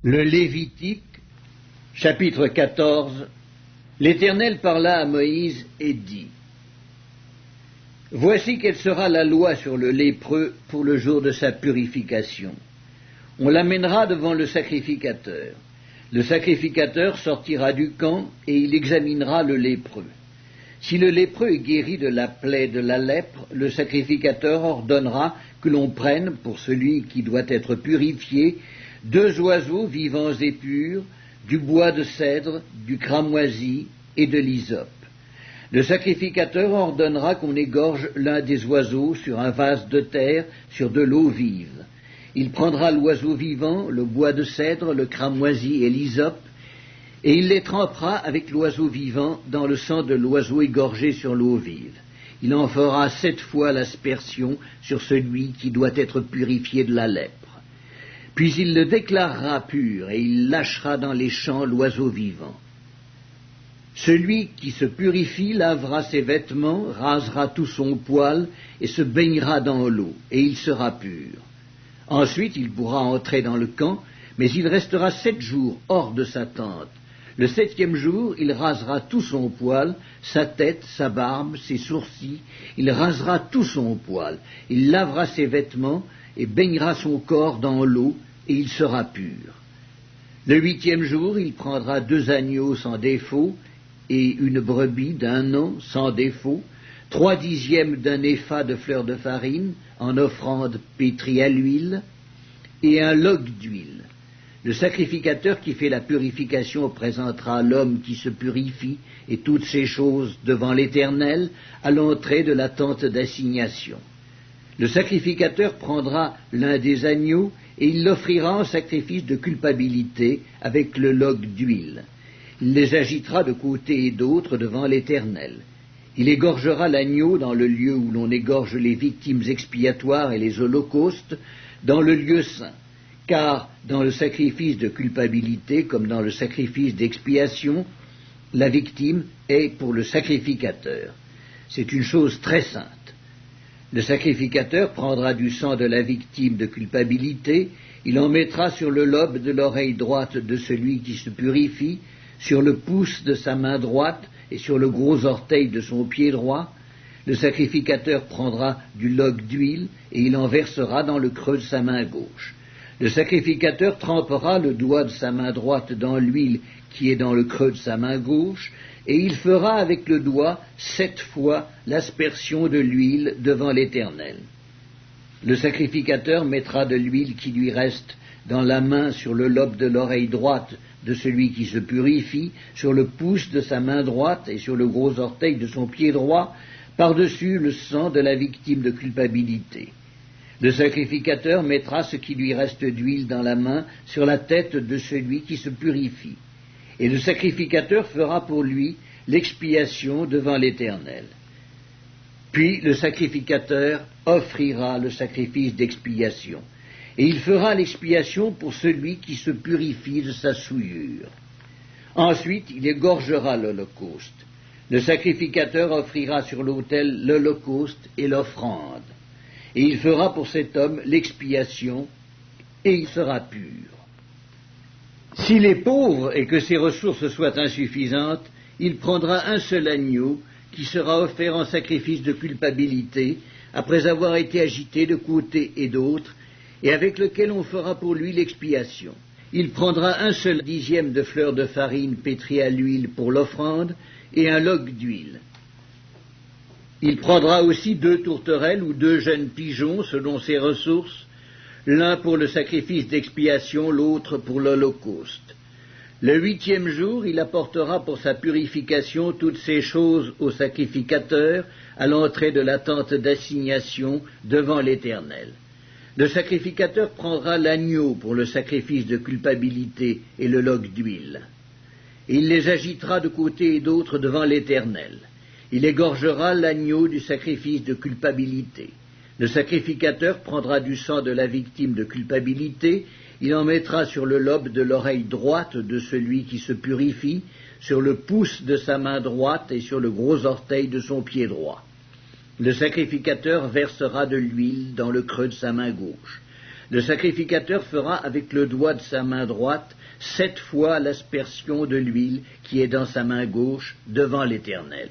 Le Lévitique, chapitre 14. L'Éternel parla à Moïse et dit: Voici quelle sera la loi sur le lépreux pour le jour de sa purification. On l'amènera devant le sacrificateur. Le sacrificateur sortira du camp et il examinera le lépreux. Si le lépreux est guéri de la plaie de la lèpre, le sacrificateur ordonnera que l'on prenne, pour celui qui doit être purifié, 2 oiseaux vivants et purs, du bois de cèdre, du cramoisi et de l'hysope. Le sacrificateur ordonnera qu'on égorge l'un des oiseaux sur un vase de terre, sur de l'eau vive. Il prendra l'oiseau vivant, le bois de cèdre, le cramoisi et l'hysope, et il les trempera avec l'oiseau vivant dans le sang de l'oiseau égorgé sur l'eau vive. Il en fera 7 fois l'aspersion sur celui qui doit être purifié de la lèpre. Puis il le déclarera pur, et il lâchera dans les champs l'oiseau vivant. Celui qui se purifie lavera ses vêtements, rasera tout son poil, et se baignera dans l'eau, et il sera pur. Ensuite il pourra entrer dans le camp, mais il restera 7 jours hors de sa tente. Le 7e jour, il rasera tout son poil, sa tête, sa barbe, ses sourcils, il rasera tout son poil, il lavera ses vêtements, et baignera son corps dans l'eau, et il sera pur. Le 8e jour, il prendra 2 agneaux sans défaut, et une brebis d'1 an sans défaut, 3/10 d'un épha de fleur de farine, en offrande pétrie à l'huile, et un log d'huile. Le sacrificateur qui fait la purification présentera l'homme qui se purifie et toutes ces choses devant l'Éternel à l'entrée de la tente d'assignation. Le sacrificateur prendra l'un des agneaux et il l'offrira en sacrifice de culpabilité avec le log d'huile. Il les agitera de côté et d'autre devant l'Éternel. Il égorgera l'agneau dans le lieu où l'on égorge les victimes expiatoires et les holocaustes, dans le lieu saint. Car dans le sacrifice de culpabilité, comme dans le sacrifice d'expiation, la victime est pour le sacrificateur. C'est une chose très sainte. Le sacrificateur prendra du sang de la victime de culpabilité, il en mettra sur le lobe de l'oreille droite de celui qui se purifie, sur le pouce de sa main droite et sur le gros orteil de son pied droit. Le sacrificateur prendra du log d'huile et il en versera dans le creux de sa main gauche. Le sacrificateur trempera le doigt de sa main droite dans l'huile qui est dans le creux de sa main gauche, et il fera avec le doigt 7 fois l'aspersion de l'huile devant l'Éternel. Le sacrificateur mettra de l'huile qui lui reste dans la main sur le lobe de l'oreille droite de celui qui se purifie, sur le pouce de sa main droite et sur le gros orteil de son pied droit, par-dessus le sang de la victime de culpabilité. Le sacrificateur mettra ce qui lui reste d'huile dans la main sur la tête de celui qui se purifie. Et le sacrificateur fera pour lui l'expiation devant l'Éternel. Puis le sacrificateur offrira le sacrifice d'expiation. Et il fera l'expiation pour celui qui se purifie de sa souillure. Ensuite, il égorgera l'holocauste. Le sacrificateur offrira sur l'autel l'holocauste et l'offrande. Et il fera pour cet homme l'expiation, et il sera pur. S'il est pauvre et que ses ressources soient insuffisantes, il prendra un seul agneau qui sera offert en sacrifice de culpabilité, après avoir été agité de côté et d'autre, et avec lequel on fera pour lui l'expiation. Il prendra un seul 10e de fleur de farine pétrie à l'huile pour l'offrande, et un log d'huile. Il prendra aussi 2 tourterelles ou 2 jeunes pigeons selon ses ressources, l'un pour le sacrifice d'expiation, l'autre pour l'holocauste. Le 8e jour, il apportera pour sa purification toutes ces choses au sacrificateur à l'entrée de la tente d'assignation devant l'Éternel. Le sacrificateur prendra l'agneau pour le sacrifice de culpabilité et le log d'huile. Il les agitera de côté et d'autre devant l'Éternel. Il égorgera l'agneau du sacrifice de culpabilité. Le sacrificateur prendra du sang de la victime de culpabilité, il en mettra sur le lobe de l'oreille droite de celui qui se purifie, sur le pouce de sa main droite et sur le gros orteil de son pied droit. Le sacrificateur versera de l'huile dans le creux de sa main gauche. Le sacrificateur fera avec le doigt de sa main droite 7 fois l'aspersion de l'huile qui est dans sa main gauche devant l'Éternel.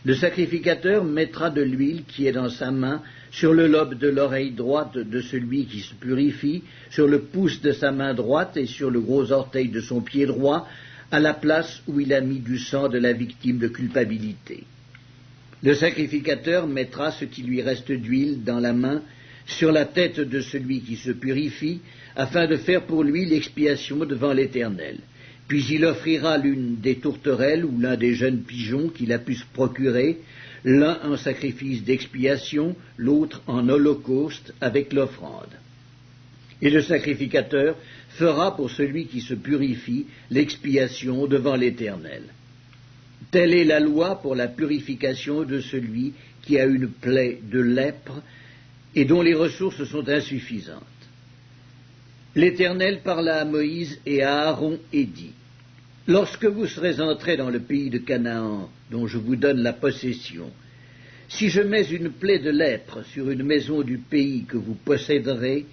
Le sacrificateur mettra de l'huile qui est dans sa main sur le lobe de l'oreille droite de celui qui se purifie, sur le pouce de sa main droite et sur le gros orteil de son pied droit, à la place où il a mis du sang de la victime de culpabilité. Le sacrificateur mettra ce qui lui reste d'huile dans la main sur la tête de celui qui se purifie, afin de faire pour lui l'expiation devant l'Éternel. Puis il offrira l'une des tourterelles ou l'un des jeunes pigeons qu'il a pu se procurer, l'un en sacrifice d'expiation, l'autre en holocauste avec l'offrande. Et le sacrificateur fera pour celui qui se purifie l'expiation devant l'Éternel. Telle est la loi pour la purification de celui qui a une plaie de lèpre et dont les ressources sont insuffisantes. L'Éternel parla à Moïse et à Aaron et dit : Lorsque vous serez entrés dans le pays de Canaan, dont je vous donne la possession, si je mets une plaie de lèpre sur une maison du pays que vous posséderez,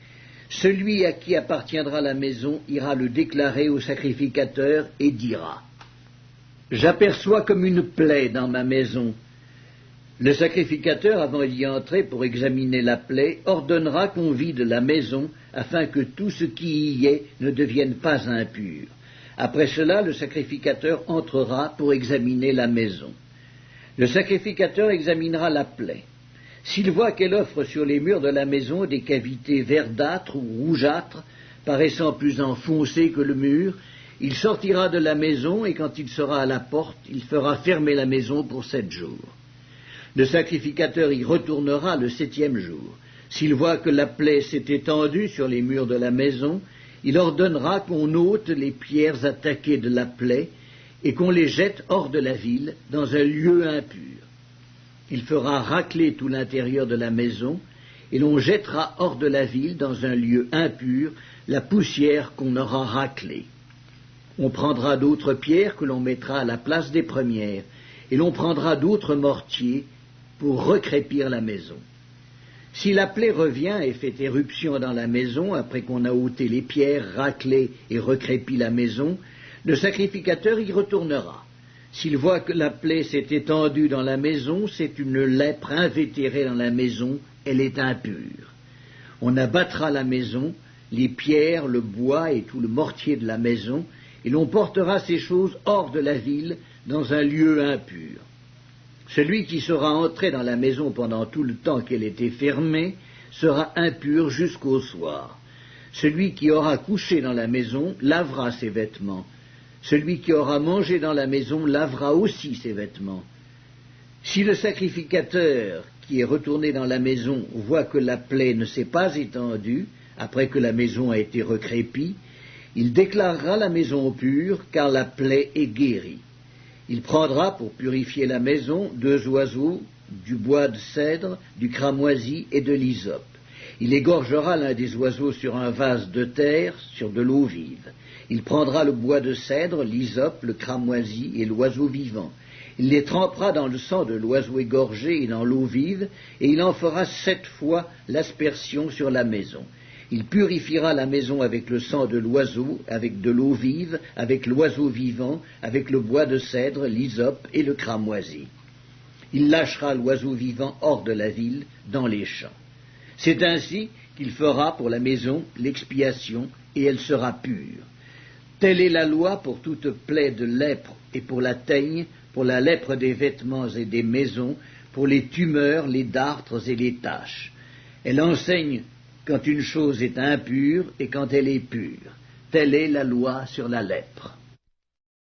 celui à qui appartiendra la maison ira le déclarer au sacrificateur et dira : J'aperçois comme une plaie dans ma maison. Le sacrificateur, avant d'y entrer pour examiner la plaie, ordonnera qu'on vide la maison afin que tout ce qui y est ne devienne pas impur. Après cela, le sacrificateur entrera pour examiner la maison. Le sacrificateur examinera la plaie. S'il voit qu'elle offre sur les murs de la maison des cavités verdâtres ou rougeâtres, paraissant plus enfoncées que le mur, il sortira de la maison et quand il sera à la porte, il fera fermer la maison pour 7 jours. Le sacrificateur y retournera le 7e jour. S'il voit que la plaie s'est étendue sur les murs de la maison, il ordonnera qu'on ôte les pierres attaquées de la plaie et qu'on les jette hors de la ville, dans un lieu impur. Il fera racler tout l'intérieur de la maison, et l'on jettera hors de la ville, dans un lieu impur, la poussière qu'on aura raclée. On prendra d'autres pierres que l'on mettra à la place des premières, et l'on prendra d'autres mortiers pour recrépir la maison. Si la plaie revient et fait éruption dans la maison, après qu'on a ôté les pierres, raclé et recrépi la maison, le sacrificateur y retournera. S'il voit que la plaie s'est étendue dans la maison, c'est une lèpre invétérée dans la maison, elle est impure. On abattra la maison, les pierres, le bois et tout le mortier de la maison, et l'on portera ces choses hors de la ville, dans un lieu impur. Celui qui sera entré dans la maison pendant tout le temps qu'elle était fermée sera impur jusqu'au soir. Celui qui aura couché dans la maison lavera ses vêtements. Celui qui aura mangé dans la maison lavera aussi ses vêtements. Si le sacrificateur qui est retourné dans la maison voit que la plaie ne s'est pas étendue, après que la maison a été recrépie, il déclarera la maison pure, car la plaie est guérie. Il prendra pour purifier la maison 2 oiseaux, du bois de cèdre, du cramoisi et de l'hysope. Il égorgera l'un des oiseaux sur un vase de terre, sur de l'eau vive. Il prendra le bois de cèdre, l'hysope, le cramoisi et l'oiseau vivant. Il les trempera dans le sang de l'oiseau égorgé et dans l'eau vive, et il en fera 7 fois l'aspersion sur la maison. Il purifiera la maison avec le sang de l'oiseau, avec de l'eau vive, avec l'oiseau vivant, avec le bois de cèdre, l'hysope et le cramoisi. Il lâchera l'oiseau vivant hors de la ville, dans les champs. C'est ainsi qu'il fera pour la maison l'expiation, et elle sera pure. Telle est la loi pour toute plaie de lèpre et pour la teigne, pour la lèpre des vêtements et des maisons, pour les tumeurs, les dartres et les taches. Elle enseigne quand une chose est impure et quand elle est pure. Telle est la loi sur la lèpre.